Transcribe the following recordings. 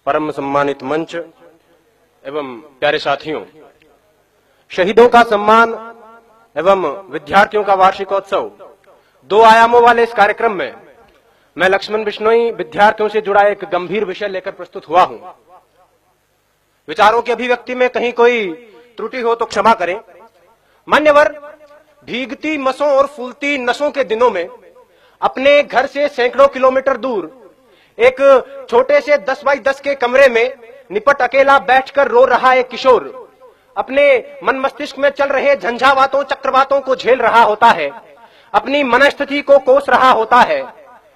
परम सम्मानित मंच एवं प्यारे साथियों, शहीदों का सम्मान एवं विद्यार्थियों का वार्षिकोत्सव दो आयामों वाले इस कार्यक्रम में मैं लक्ष्मण बिश्नोई विद्यार्थियों से जुड़ा एक गंभीर विषय लेकर प्रस्तुत हुआ हूं। विचारों की अभिव्यक्ति में कहीं कोई त्रुटि हो तो क्षमा करें। मान्यवर, भीगती मसों और फूलती नसों के दिनों में अपने घर से सैकड़ों किलोमीटर दूर एक छोटे से 10 बाई 10 के कमरे में निपट अकेला बैठकर रो रहा एक किशोर अपने मन मस्तिष्क में चल रहे झंझावातों चक्रवातों को झेल रहा होता है, अपनी मनस्थिति को कोस रहा होता है।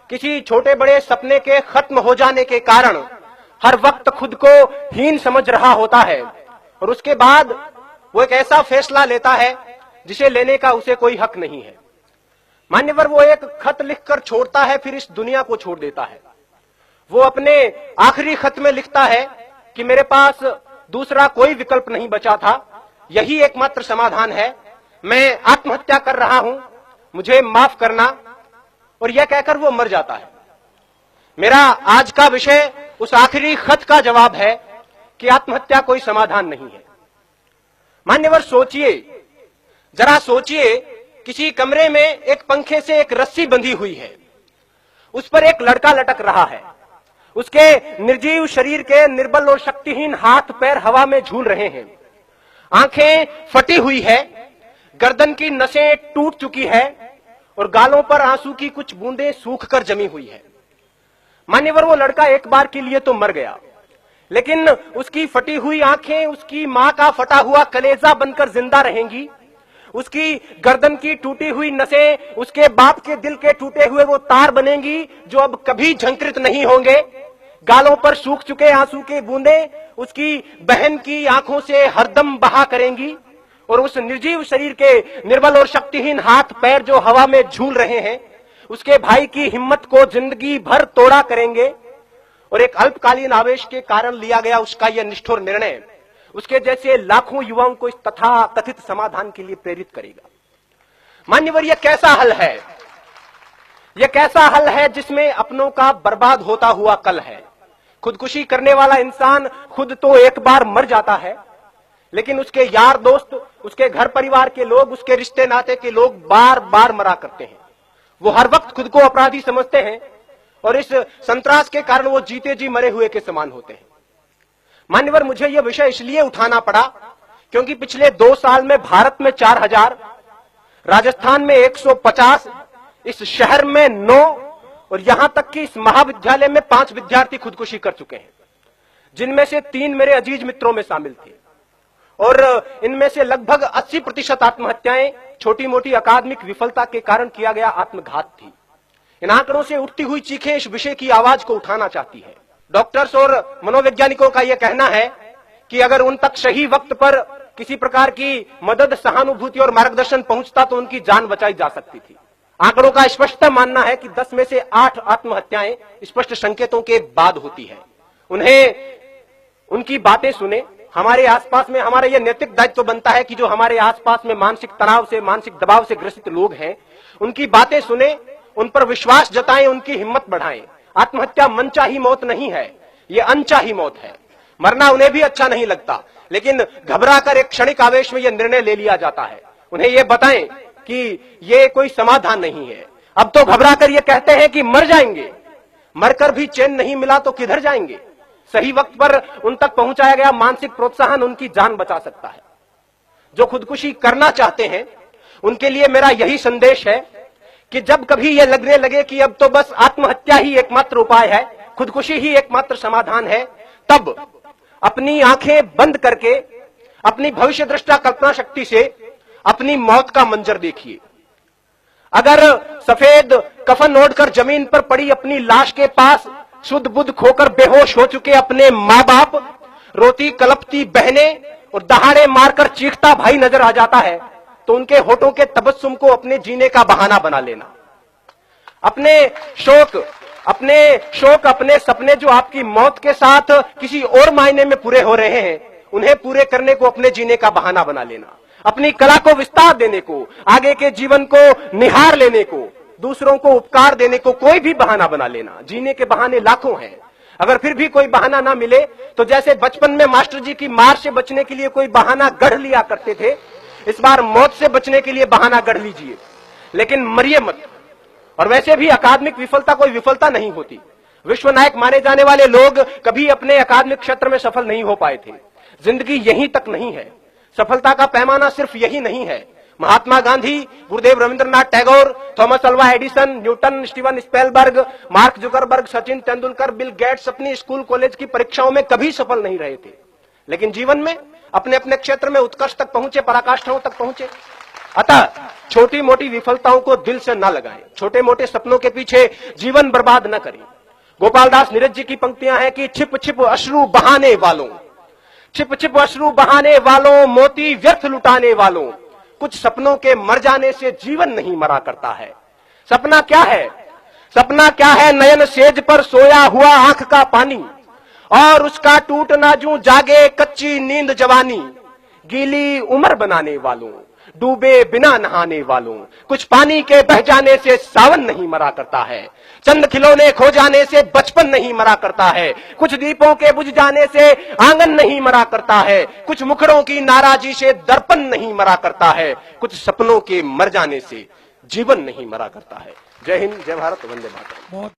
किसी छोटे बड़े सपने के खत्म हो जाने के कारण हर वक्त खुद को हीन समझ रहा होता है और उसके बाद वो एक ऐसा फैसला लेता है जिसे लेने का उसे कोई हक नहीं है। मान्यवर, वो एक खत लिखकर छोड़ता है, फिर इस दुनिया को छोड़ देता है। वो अपने आखिरी खत में लिखता है कि मेरे पास दूसरा कोई विकल्प नहीं बचा था, यही एकमात्र समाधान है, मैं आत्महत्या कर रहा हूं, मुझे माफ करना। और यह कहकर वो मर जाता है। मेरा आज का विषय उस आखिरी खत का जवाब है कि आत्महत्या कोई समाधान नहीं है। मान्यवर, सोचिए, जरा सोचिए, किसी कमरे में एक पंखे से एक रस्सी बंधी हुई है, उस पर एक लड़का लटक रहा है, उसके निर्जीव शरीर के निर्बल और शक्तिहीन हाथ पैर हवा में झूल रहे हैं, आंखें फटी हुई है, गर्दन की नसें टूट चुकी है और गालों पर आंसू की कुछ बूंदें सूखकर जमी हुई है। मान्यवर, वो लड़का एक बार के लिए तो मर गया, लेकिन उसकी फटी हुई आंखें उसकी मां का फटा हुआ कलेजा बनकर जिंदा रहेंगी। उसकी गर्दन की टूटी हुई नसें उसके बाप के दिल के टूटे हुए वो तार बनेंगी जो अब कभी झंकृत नहीं होंगे। गालों पर सूख चुके आंसू के बूंदें उसकी बहन की आंखों से हरदम बहा करेंगी और उस निर्जीव शरीर के निर्बल और शक्तिहीन हाथ पैर जो हवा में झूल रहे हैं उसके भाई की हिम्मत को जिंदगी भर तोड़ा करेंगे। और एक अल्पकालीन आवेश के कारण लिया गया उसका यह निष्ठुर निर्णय उसके जैसे लाखों युवाओं को इस तथा कथित समाधान के लिए प्रेरित करेगा। मान्यवर, यह कैसा हल है? यह कैसा हल है जिसमें अपनों का बर्बाद होता हुआ कल है। खुदकुशी करने वाला इंसान खुद तो एक बार मर जाता है, लेकिन उसके यार दोस्त, उसके घर परिवार के लोग, उसके रिश्ते नाते के लोग बार बार मरा करते हैं। वो हर वक्त खुद को अपराधी समझते हैं और इस संतरास के कारण वो जीते जी मरे हुए के समान होते हैं। मान्यवर, मुझे यह विषय इसलिए उठाना पड़ा क्योंकि पिछले 2 साल में भारत में 4000, राजस्थान में 150, इस शहर में 9 और यहां तक कि इस महाविद्यालय में 5 विद्यार्थी खुदकुशी कर चुके हैं, जिनमें से 3 मेरे अजीज मित्रों में शामिल थे। और इनमें से लगभग 80% आत्महत्याएं छोटी मोटी अकादमिक विफलता के कारण किया गया आत्मघात थी। इन आंकड़ों से उठती हुई चीखें इस विषय की आवाज को उठाना चाहती है। डॉक्टर्स और मनोवैज्ञानिकों का यह कहना है कि अगर उन तक सही वक्त पर किसी प्रकार की मदद, सहानुभूति और मार्गदर्शन पहुंचता तो उनकी जान बचाई जा सकती थी। आंकड़ों का स्पष्ट मानना है कि 10 में से 8 आत्महत्याएं स्पष्ट संकेतों के बाद होती है। उन्हें उनकी बातें सुने। हमारे आसपास में हमारा यह नैतिक दायित्व बनता है कि जो हमारे आसपास में मानसिक तनाव से, मानसिक दबाव से ग्रसित लोग हैं, उनकी बातें सुने, उन पर विश्वास जताएं, उनकी हिम्मत बढ़ाएं। आत्महत्या मनचाही मौत नहीं है, यह अनचाही मौत है। मरना उन्हें भी अच्छा नहीं लगता, लेकिन घबराकर एक क्षणिक आवेश में यह निर्णय ले लिया जाता है। उन्हें यह बताएं कि यह कोई समाधान नहीं है। अब तो घबराकर यह कहते हैं कि मर जाएंगे, मरकर भी चैन नहीं मिला तो किधर जाएंगे। सही वक्त पर उन तक पहुंचाया गया मानसिक प्रोत्साहन उनकी जान बचा सकता है। जो खुदकुशी करना चाहते हैं उनके लिए मेरा यही संदेश है कि जब कभी यह लगने लगे कि अब तो बस आत्महत्या ही एकमात्र उपाय है, खुदकुशी ही एकमात्र समाधान है, तब अपनी आंखें बंद करके अपनी भविष्य दृष्टा कल्पना शक्ति से अपनी मौत का मंजर देखिए। अगर सफेद कफन ओढ़कर जमीन पर पड़ी अपनी लाश के पास शुद्ध बुद्ध खोकर बेहोश हो चुके अपने मां बाप, रोती कलपती बहनें और दहाड़े मारकर चीखता भाई नजर आ जाता है तो उनके होठों के तबस्सुम को अपने जीने का बहाना बना लेना। अपने शोक, अपने सपने जो आपकी मौत के साथ किसी और मायने में पूरे हो रहे हैं, उन्हें पूरे करने को अपने जीने का बहाना बना लेना। अपनी कला को विस्तार देने को, आगे के जीवन को निहार लेने को, दूसरों को उपकार देने को कोई भी बहाना बना लेना। जीने के बहाने लाखों हैं। अगर फिर भी कोई बहाना ना मिले तो जैसे बचपन में मास्टर जी की मार से बचने के लिए कोई बहाना गढ़ लिया करते थे, इस बार मौत से बचने के लिए बहाना गढ़ लीजिए, लेकिन मरिए मत। और वैसे भी अकादमिक विफलता कोई विफलता नहीं होती। विश्व नायक माने जाने वाले लोग कभी अपने अकादमिक क्षेत्र में सफल नहीं हो पाए थे। जिंदगी यहीं तक नहीं है, सफलता का पैमाना सिर्फ यही नहीं है। Mahatma Gandhi, Gurudev Rabindranath Tagore, Thomas Alva Edison, Newton, Steven Spielberg, Mark Zuckerberg, Sachin Tendulkar, Bill Gates अपनी स्कूल कॉलेज की परीक्षाओं में कभी सफल नहीं रहे थे, लेकिन जीवन में अपने अपने क्षेत्र में उत्कर्ष तक पहुंचे, पराकाष्ठाओं तक पहुंचे। अतः छोटी मोटी विफलताओं को दिल से न लगाएं, छोटे मोटे सपनों के पीछे जीवन बर्बाद न करें। गोपाल दास नीरज जी की पंक्तियां हैं कि छिप छिप अश्रु बहाने वालों, छिप छिप अश्रु बहाने वालों, मोती व्यर्थ लुटाने वालों, कुछ सपनों के मर जाने से जीवन नहीं मरा करता है। सपना क्या है? सपना क्या है? नयन सेज पर सोया हुआ आंख का पानी, और उसका टूटना जूं जागे कच्ची नींद जवानी। गीली उम्र बनाने वालों, डूबे बिना नहाने वालों, कुछ पानी के बह जाने से सावन नहीं मरा करता है। चंद खिलौने खो जाने से बचपन नहीं मरा करता है। कुछ दीपों के बुझ जाने से आंगन नहीं मरा करता है। कुछ मुखड़ों की नाराजी से दर्पण नहीं मरा करता है। कुछ सपनों के मर जाने से जीवन नहीं मरा करता है। जय हिंद, जय भारत, वंदे मातरम।